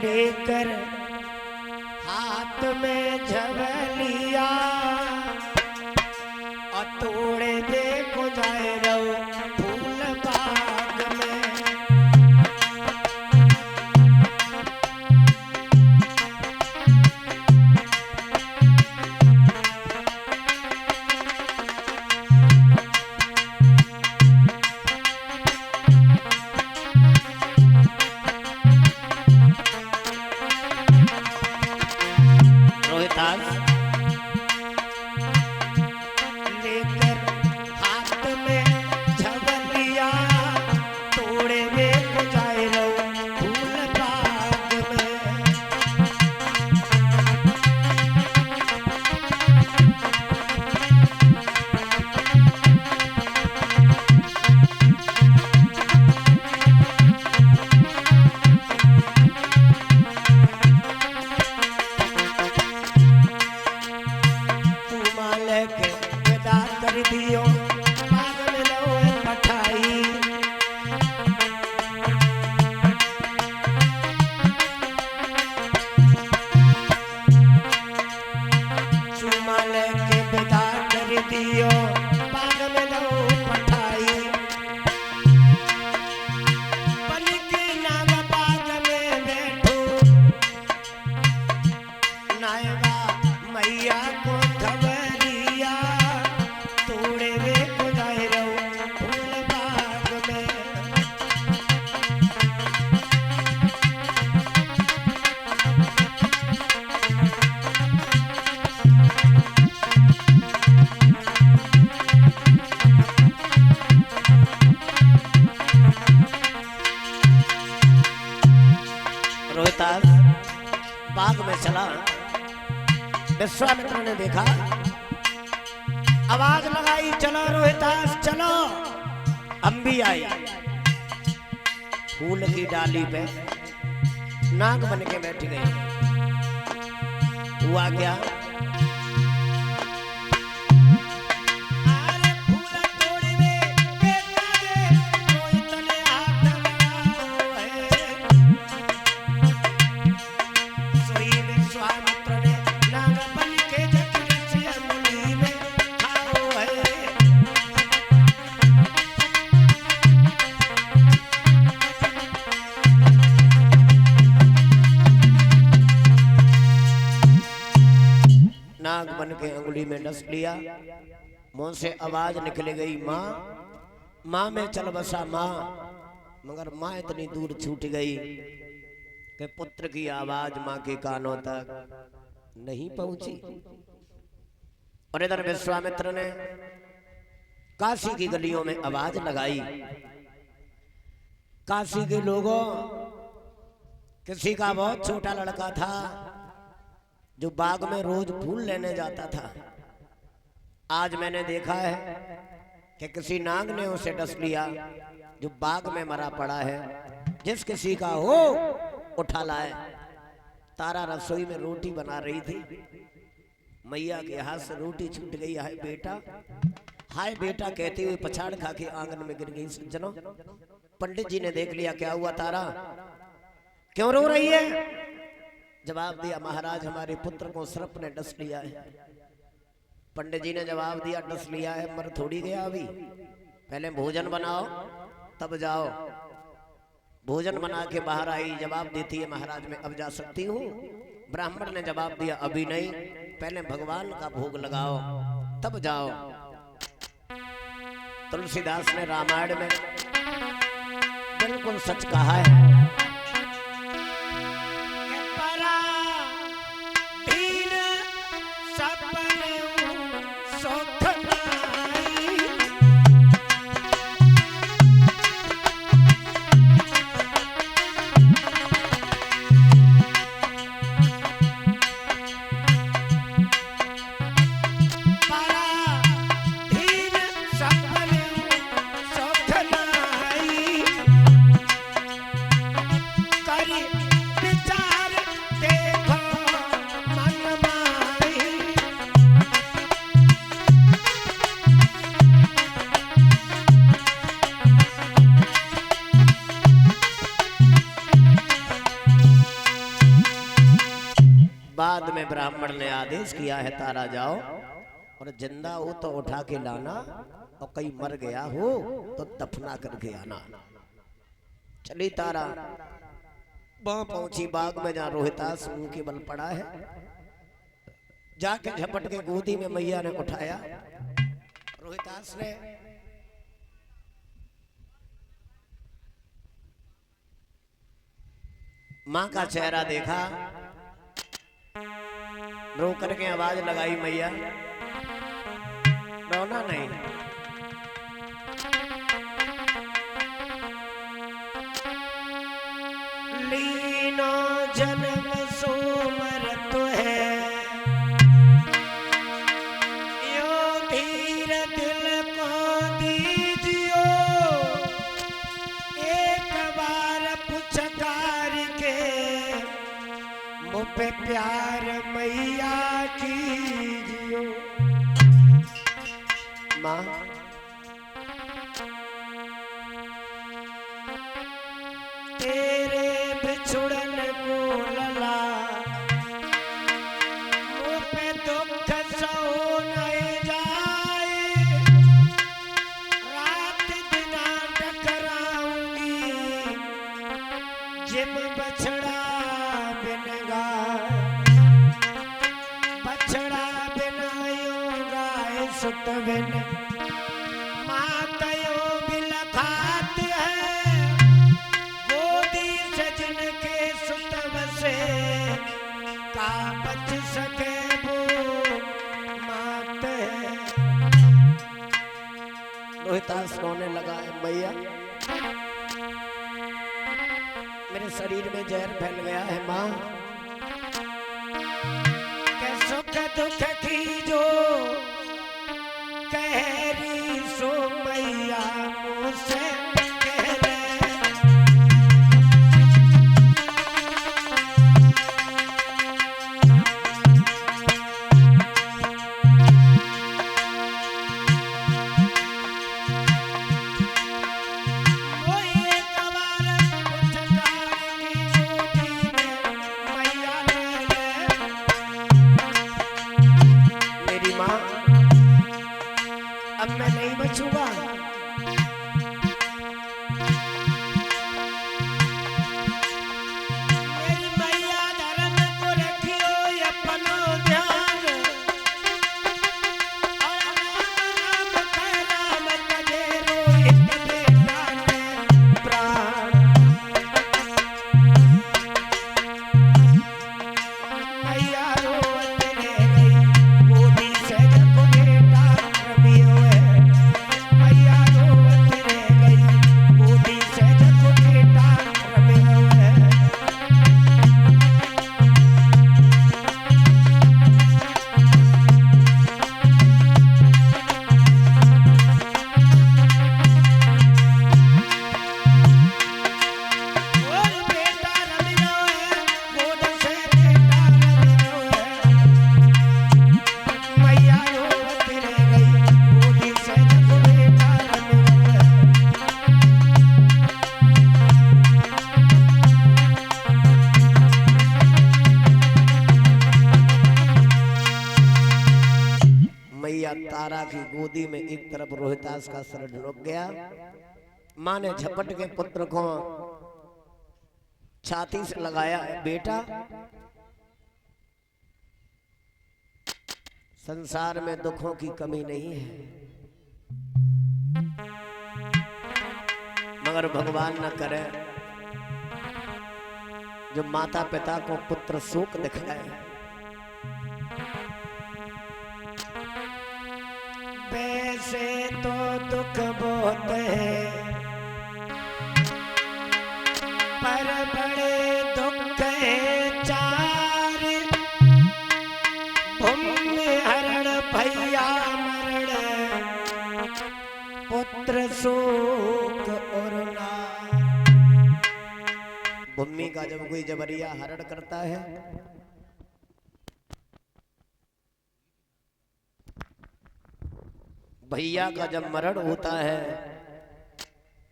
लेकर हाथ में झवलिया और तोड़े देखो जाए रहो फूल बाग में। लेकर हाथ में झवलिया तोड़े देखो जाए रहो फूल बाग में। तू मालिक विदा कर दियो बाग में लो पठाई। तू मालिक विदा कर दियो बाग में लो पठाई। बन के नाम बाग में बैठो नायबा मैया को खबरिया तोड़े वे को जाए रहो फूल बाग में। रोहितास बाग में चला। विश्वामित्र ने देखा, आवाज लगाई, चलो रोहितास चलो। अंबी आई, फूल की डाली पे नाग बन के बैठ गई। हुआ क्या? अरे फूल तोड़वे के लागे रोहित ने हाथ लगाओ है। सोई विश्वामित्र ने नाग बन के जखन से अंगुली में खाओ है। नाग बन के अंगुली में डस लिया। मुंह से आवाज निकल गई, माँ माँ में चल बसा माँ। मगर माँ इतनी दूर छूट गई कि पुत्र की आवाज माँ के कानों तक नहीं पहुंची। और इधर विश्वामित्र ने काशी की गलियों में आवाज लगाई, काशी के लोगों, किसी का बहुत छोटा लड़का था जो बाग में रोज फूल लेने जाता था। आज मैंने देखा है कि किसी नाग ने उसे डस लिया जो बाग में मरा पड़ा है। जिस किसी का हो उठा लाए। तारा रसोई में रोटी बना रही थी, मैया के हाथ से रोटी छूट गई। हाय बेटा, हाय बेटा कहते हुए पछाड़ खा के आंगन में गिर गई। सज्जनों, पंडित जी ने देख लिया, क्या हुआ तारा, क्यों रो रही है? जवाब दिया, महाराज हमारे पुत्र को सर्प ने डस लिया है। पंडित जी ने जवाब दिया, डस लिया है, मर थोड़ी गया अभी, पहले भोजन बनाओ तब जाओ। भोजन बना के बाहर आई, जवाब देती है, महाराज मैं अब जा सकती हूँ? ब्राह्मण ने जवाब दिया, अभी नहीं, पहले भगवान का भोग लगाओ तब जाओ। तुलसीदास ने रामायण में बिल्कुल सच कहा है। बाद में ब्राह्मण ने आदेश किया है तारा जाओ और जिंदा हो तो उठा के लाना और कहीं मर गया हो तो दफना करके आना। चली तारा वहां पहुंची बाग में जहां रोहितास मुंह के बल पड़ा है, जाके झपट के गोदी में मैया ने उठाया। रोहितास ने मां का चेहरा देखा, रो करके आवाज लगाई मैया रोना नहीं। लीनो जन्म सोमरत है, यो धीर दिल को दीजियो, एक बार पुचकार के मुँह पे प्यार मैया कीजियो। माँ तेरे बिछुड़न को लला मुँह पे दुख सो नहीं जाए, रात दिना टकराऊंगी जिम बछड़ा बिन गाय, बछड़ा बिनायो गाय सुत बिन मातयो बिल खात है, गोदी सजन के सुत बसे का बच सके वो मात है। रोहितास रोने लगा है, मैया मेरे शरीर में जहर फैल गया है माँ, के सुख दुख की जो कहरी सो मैया मुझसे कह ले। मेरी माँ अब मैं नहीं बचूंगा, मेरी मैया धर्म को रखियो अपनो ध्यान, और नाम नाम तजे रोहित बेटा ने प्राण। मैया रोवत रह गई गोदी से जब बेटा रमियो है, मैया रोवत रह गई गोदी से जब बेटा रमियो है। और बेटा रमियो है, गोद से बेटा रमियो है, मैया रोवत रह गई गोदी से जब बेटा रमियो है। मैया तारा की गोदी में एक तरफ रोहितास का सर ढुक गया, माँ ने झपट के पुत्र को छाती से लगाया, बेटा संसार में दुखों की कमी नहीं है, मगर भगवान न करे जो माता पिता को पुत्र शोक दिखाए। वैसे तो दुख बहुत है, पर बड़े दुख है चार, भूमि हरण भैया मरण, पुत्र शोक और नार। भूमि का जब कोई जबरिया हरण करता है, भैया का जब मरण होता है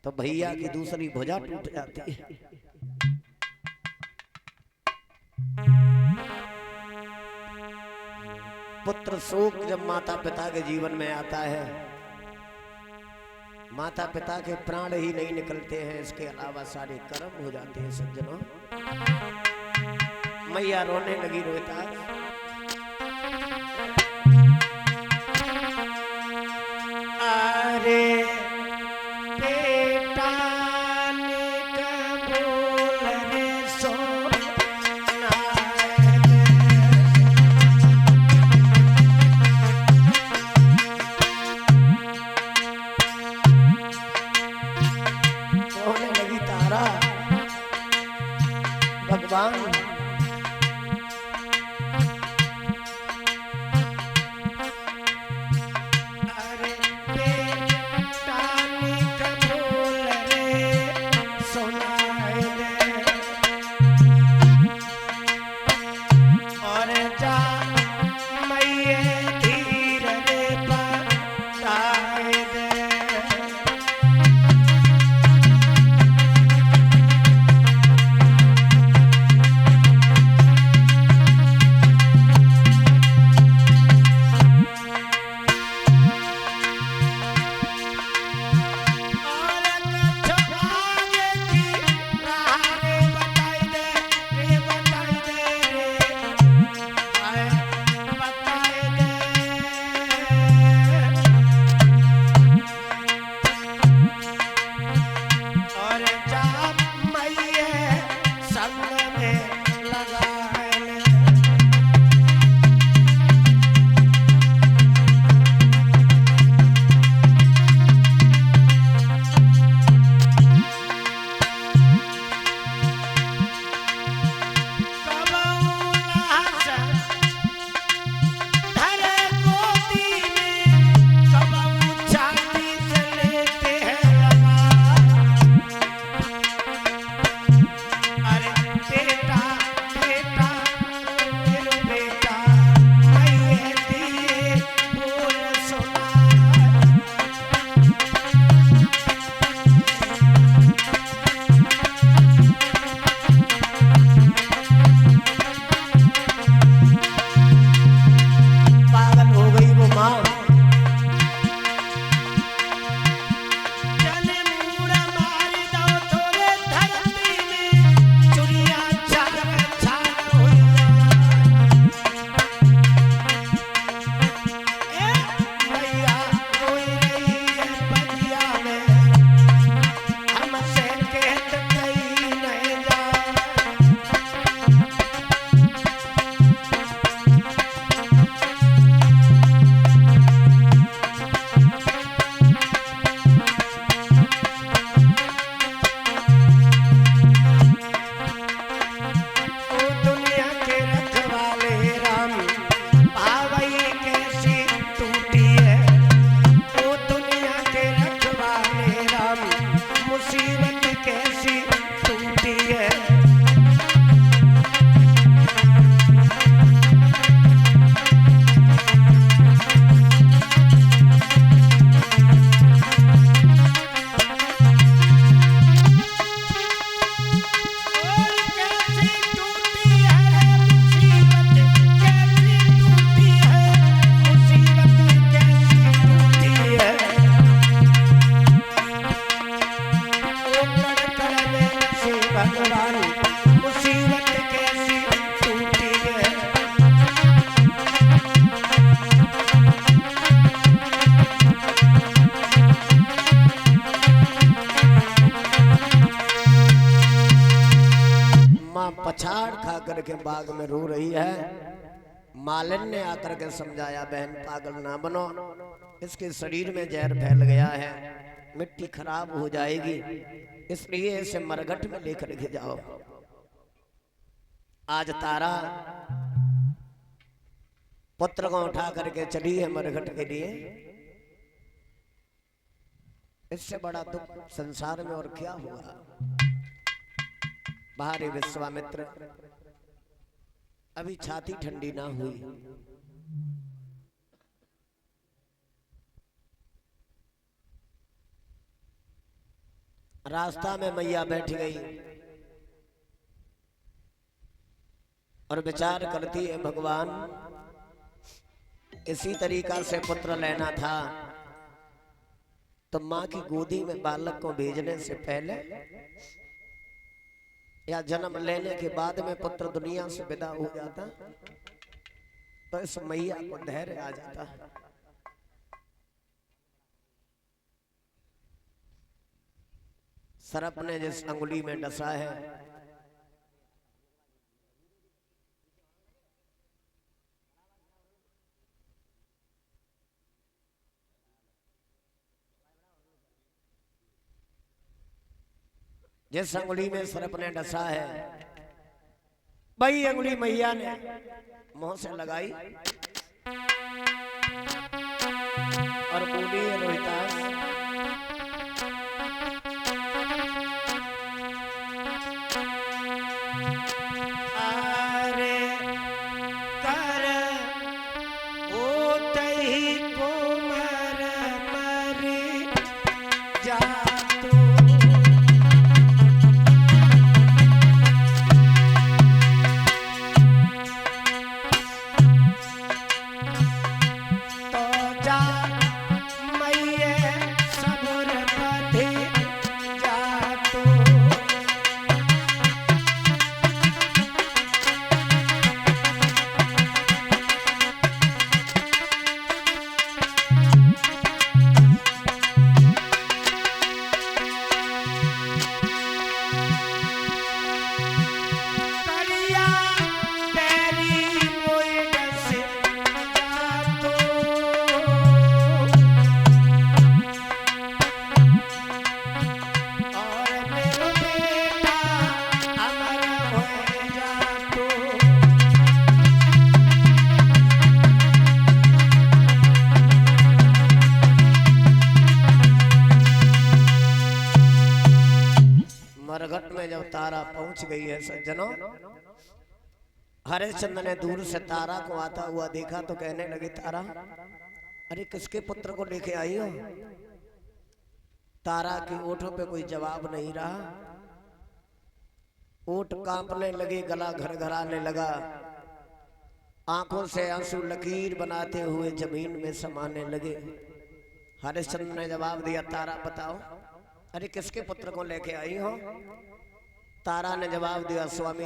तो भैया की दूसरी भुजा टूट जाती है। पुत्र शोक जब माता पिता के जीवन में आता है, माता पिता के प्राण ही नहीं निकलते हैं, इसके अलावा सारे कर्म हो जाते हैं सज्जनों। मैया रोने लगी रोहिताज। अरे बेटा भगवान अरे बेटा बोल रे सुनाए दे और जा मैये धीर रे बताए दे। पछाड़ खा करके बाग में रो रही है। मालिन ने आकर के समझाया, बहन पागल ना बनो, इसके शरीर में जहर फैल गया है, मिट्टी खराब हो जाएगी, इसलिए इसे मरघट में लेकर के जाओ। आज तारा पुत्र को उठा करके चली है मरघट के लिए। इससे बड़ा दुख संसार में और क्या हुआ। बाहर विश्वामित्र, अभी छाती ठंडी ना हुई, रास्ता में मैया बैठ गई और विचार करती है, भगवान इसी तरीका से पुत्र लेना था तो माँ की गोदी में बालक को भेजने से पहले या जन्म लेने के बाद में पुत्र दुनिया से विदा हो जाता तो इस मैया को धैर्य आ जाता। सर्प ने जिस अंगुली में डसा है जिस अंगुली में सर्प ने डसा है वही अंगुली मैया ने मुंह से लगाई और बोली रोहितास अरे कर होते ही कोमर मरी जा मरघट में जब तारा पहुंच गई है सज्जनों, हरिश्चंद्र ने दूर से तारा को आता हुआ देखा तो कहने लगे तारा अरे किसके पुत्र को लेके आई हो। तारा के ओठों पे कोई जवाब नहीं रहा, ओठ कांपने लगे, गला घरघराने लगा, आंखों से आंसू लकीर बनाते हुए जमीन में समाने लगे। हरिश्चंद्र ने जवाब दिया तारा बताओ अरे किसके पुत्र को लेके आई हो। तारा ने जवाब दिया स्वामी